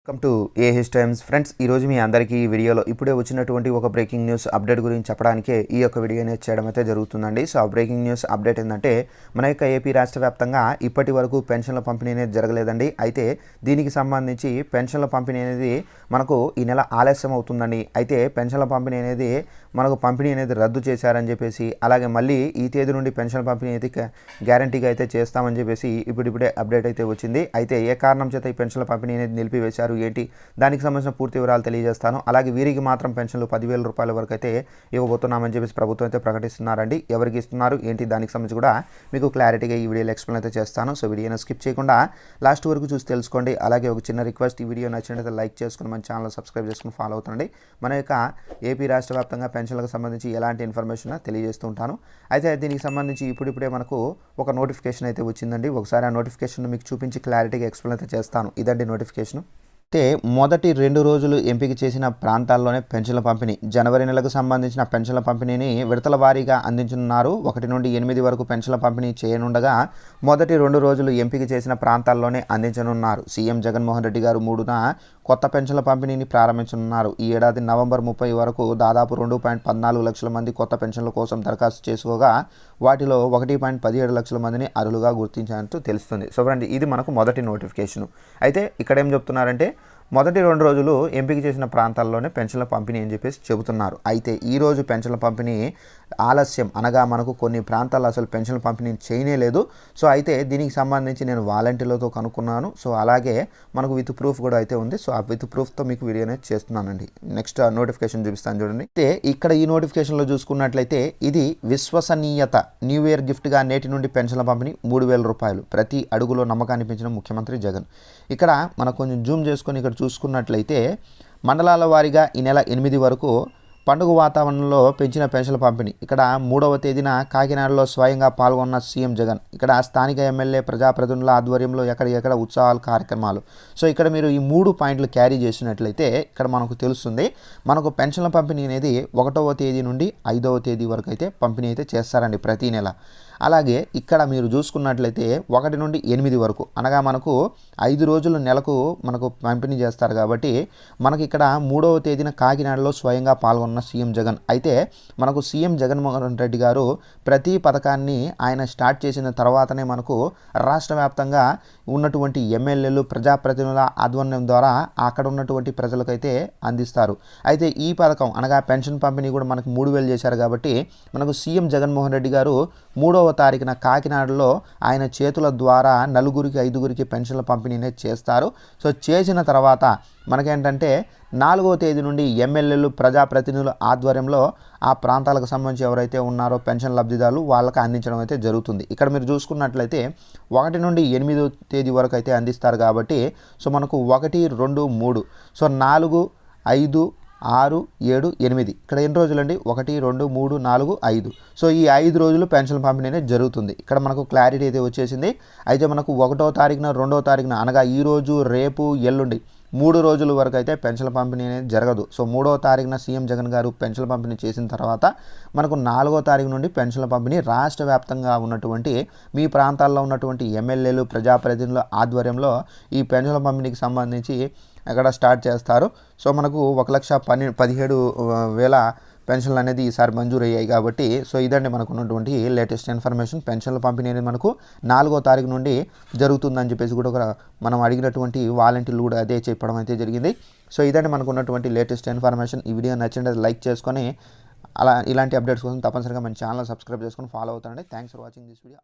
Welcome to AH times friends. ఈరోజు మీ అందరికీ ఈ వీడియోలో ఇప్పుడే వచ్చినటువంటి ఒక బ్రేకింగ్ న్యూస్ అప్డేట్ గురించి చెప్పడానికే ఈ యొక్క వీడియోని చేయడం అయితే జరుగుతుందండి. సో ఆ బ్రేకింగ్ న్యూస్ అప్డేట్ ఏంటంటే మన యొక్క ఏపీ రాష్ట్ర వ్యాప్తంగా ఇప్పటి వరకు పెన్షన్ల పంపిణీ అనేది జరగలేదండి. అయితే దీనికి సంబంధించి పెన్షన్ల పంపిణీ అనేది మనకు ఈ నెల ఆలస్యం అవుతుందండి. అయితే పెన్షన్ల పంపిణీ అనేది మనకు పంపిణీ అనేది రద్దు చేశారని చెప్పేసి, అలాగే మళ్ళీ ఈ తేదీ నుండి పెన్షన్ పంపిణీ అయితే గ్యారంటీగా అయితే చేస్తామని చెప్పేసి ఇప్పుడిప్పుడే అప్డేట్ అయితే వచ్చింది. అయితే ఏ కారణం చేత ఈ పెన్షన్ల పంపిణీ అనేది నిలిపివేశారు ఏంటి, దానికి సంబంధించిన పూర్తి వివరాలు తెలియజేస్తాను. అలాగే వీరికి మాత్రం పెన్షన్లు 10,000 రూపాయల వరకు అయితే ఇవ్వబోతున్నామని చెప్పేసి ప్రభుత్వం అయితే ప్రకటిస్తున్నారండి. ఎవరికి ఇస్తున్నారు ఏంటి, దానికి సంబంధించి కూడా మీకు క్లారిటీగా ఈ వీడియోలో ఎక్స్ప్లెయిన్ అయితే చేస్తాను. సో వీడియోని స్కిప్ చేయకుండా లాస్ట్ వరకు చూసి తెలుసుకోండి. అలాగే ఒక చిన్న రిక్వెస్ట్, ఈ వీడియో నచ్చినట్లయితే లైక్ చేసుకుని మన ఛానల్ సబ్స్క్రైబ్ చేసుకుని ఫాలో అవుతుండండి. మన యొక్క ఏపీ రాష్ట్ర వ్యాప్తంగా పెన్షన్లకు సంబంధించి ఎలాంటి ఇన్ఫర్మేషన్ తెలియజేస్తూ ఉంటాను. అయితే దీనికి సంబంధించి ఇప్పుడిప్పుడే మనకు ఒక నోటిఫికేషన్ అయితే వచ్చిందండి. ఒకసారి ఆ నోటిఫికేషన్ మీకు చూపించి క్లారిటీగా ఎక్స్ప్లెయిన్ అయితే చేస్తాను. ఇదండి నోటిఫికేషన్. అయితే మొదటి 2 రోజులు ఎంపిక చేసిన ప్రాంతాల్లోనే పెన్షన్ల పంపిణీ, జనవరి నెలకు సంబంధించిన పెన్షన్ల పంపిణీని విడతల వారీగా అందించనున్నారు. 1 నుండి 8 వరకు పెన్షన్ల పంపిణీ చేయనుండగా మొదటి 2 రోజులు ఎంపిక చేసిన ప్రాంతాల్లోనే అందించనున్నారు. సీఎం జగన్మోహన్ రెడ్డి గారు 3న కొత్త పెన్షన్ల పంపిణీని ప్రారంభించనున్నారు. ఈ ఏడాది నవంబర్ 30 వరకు దాదాపు 2.14 లక్షల మంది కొత్త పెన్షన్ల కోసం దరఖాస్తు చేసుకోగా వాటిలో 1.17 లక్షల మందిని అర్హులుగా గుర్తించినట్టు తెలుస్తుంది. సో ఫ్రెండ్, ఇది మనకు మొదటి నోటిఫికేషన్. అయితే ఇక్కడ ఏం చెప్తున్నారంటే మొదటి 2 రోజులు ఎంపిక చేసిన ప్రాంతాల్లోనే పెన్షన్ల పంపిణీ అని చెప్పేసి చెబుతున్నారు. అయితే ఈరోజు పెన్షన్ల పంపిణీ ఆలస్యం, అనగా మనకు కొన్ని ప్రాంతాల్లో అసలు పెన్షన్ల పంపిణీ చేయలేదు. సో అయితే దీనికి సంబంధించి నేను వాలంటీర్లతో కనుక్కున్నాను. సో అలాగే మనకు విత్ ప్రూఫ్ కూడా అయితే ఉంది. సో ఆ విత్ ప్రూఫ్తో మీకు వీడియో అనేది చేస్తున్నానండి. నెక్స్ట్ నోటిఫికేషన్ చూపిస్తాను చూడండి. అయితే ఇక్కడ ఈ నోటిఫికేషన్లో చూసుకున్నట్లయితే ఇది విశ్వసనీయత, న్యూ ఇయర్ గిఫ్ట్గా నేటి నుండి పెన్షన్ల పంపిణీ 3,000 రూపాయలు, ప్రతి అడుగులో నమ్మకాన్ని పెంచిన ముఖ్యమంత్రి జగన్. ఇక్కడ మనకు కొంచెం జూమ్ చేసుకొని ఇక్కడ చూసుకున్నట్లయితే మండలాల వారీగా ఈ నెల 8 వరకు పండుగ వాతావరణంలో పెంచిన పెన్షన్ల పంపిణీ. ఇక్కడ 3వ తేదీన కాకినాడలో స్వయంగా పాల్గొన్న సీఎం జగన్. ఇక్కడ స్థానిక ఎమ్మెల్యే ప్రజాప్రతినిధుల ఆధ్వర్యంలో ఎక్కడ ఉత్సవాలు కార్యక్రమాలు. సో ఇక్కడ మీరు ఈ 3 పాయింట్లు క్యారీ చేసినట్లయితే ఇక్కడ మనకు తెలుస్తుంది, మనకు పెన్షన్ల పంపిణీ అనేది 1వ తేదీ నుండి 5వ తేదీ వరకు అయితే పంపిణీ అయితే చేస్తారండి ప్రతి నెల. అలాగే ఇక్కడ మీరు చూసుకున్నట్లయితే 1 నుండి 8 వరకు, అనగా మనకు 5 రోజులు నెలకు మనకు పంపిణీ చేస్తారు. కాబట్టి మనకి ఇక్కడ 3వ తేదీన కాకినాడలో స్వయంగా పాల్గొన్న సీఎం జగన్. అయితే మనకు సీఎం జగన్మోహన్ రెడ్డి గారు ప్రతి పథకాన్ని ఆయన స్టార్ట్ చేసిన తర్వాతనే మనకు రాష్ట్ర వ్యాప్తంగా ఉన్నటువంటి ఎమ్మెల్యేలు ప్రజాప్రతినిధుల ఆధ్వర్యం ద్వారా అక్కడ ఉన్నటువంటి ప్రజలకైతే అందిస్తారు. అయితే ఈ పథకం అనగా పెన్షన్ పంపిణీ కూడా మనకు 3,000 చేశారు. కాబట్టి మనకు సీఎం జగన్మోహన్ రెడ్డి గారు 3వ తారీఖున కాకినాడలో ఆయన చేతుల ద్వారా 4-5 పెన్షన్ల పంపిణీనే చేస్తారు. సో చేసిన తర్వాత మనకేంటంటే 4వ తేదీ నుండి ఎమ్మెల్యేలు ప్రజాప్రతినిధుల ఆధ్వర్యంలో ఆ ప్రాంతాలకు సంబంధించి ఎవరైతే ఉన్నారో పెన్షన్ లబ్ధిదారులు వాళ్ళకి అందించడం అయితే జరుగుతుంది. ఇక్కడ మీరు చూసుకున్నట్లయితే 1 నుండి 8వ తేదీ వరకు అయితే అందిస్తారు. కాబట్టి సో మనకు 1, 2, 3, సో 4, 5, 6, 7, 8 ఇక్కడ ఎన్ని రోజులండి? 1, 2, 3, 4, 5. సో ఈ 5 రోజులు పెన్షన్ పంపిణీ అనేది జరుగుతుంది. ఇక్కడ మనకు క్లారిటీ అయితే వచ్చేసింది. అయితే మనకు 1వ తారీఖున 2వ తారీఖున అనగా ఈరోజు, రేపు, ఎల్లుండి 3 రోజుల వరకు అయితే పెన్షన్ పంపిణీ అనేది జరగదు. సో 3వ తారీఖున సీఎం జగన్ గారు పెన్షన్ పంపిణీ చేసిన తర్వాత మనకు 4వ తారీఖు నుండి పెన్షన్ల పంపిణీ రాష్ట్ర వ్యాప్తంగా ఉన్నటువంటి మీ ప్రాంతాల్లో ఉన్నటువంటి ఎమ్మెల్యేలు ప్రజాప్రతినిధుల ఆధ్వర్యంలో ఈ పెన్షన్ల పంపిణీకి సంబంధించి అక్కడ స్టార్ట్ చేస్తారు. సో మనకు 1,17,000 పెన్షన్లు అనేది ఈసారి మంజూరు అయ్యాయి. కాబట్టి సో ఇదండి మనకు ఉన్నటువంటి లేటెస్ట్ ఇన్ఫర్మేషన్. పెన్షన్ల పంపిణీ అనేది మనకు 4వ తారీఖు నుండి జరుగుతుందని చెప్పేసి కూడా మనం అడిగినటువంటి వాలంటీర్లు కూడా అదే చెప్పడం అయితే జరిగింది. సో ఇదండి మనకు ఉన్నటువంటి లేటెస్ట్ ఇన్ఫర్మేషన్. ఈ వీడియో నచ్చింది లైక్ చేసుకొని ఇలాంటి అప్డేట్స్ కోసం తప్పనిసరిగా మన ఛానల్ సబ్స్క్రైబ్ చేసుకొని ఫాలో అవుతానండి. Thanks for watching this video.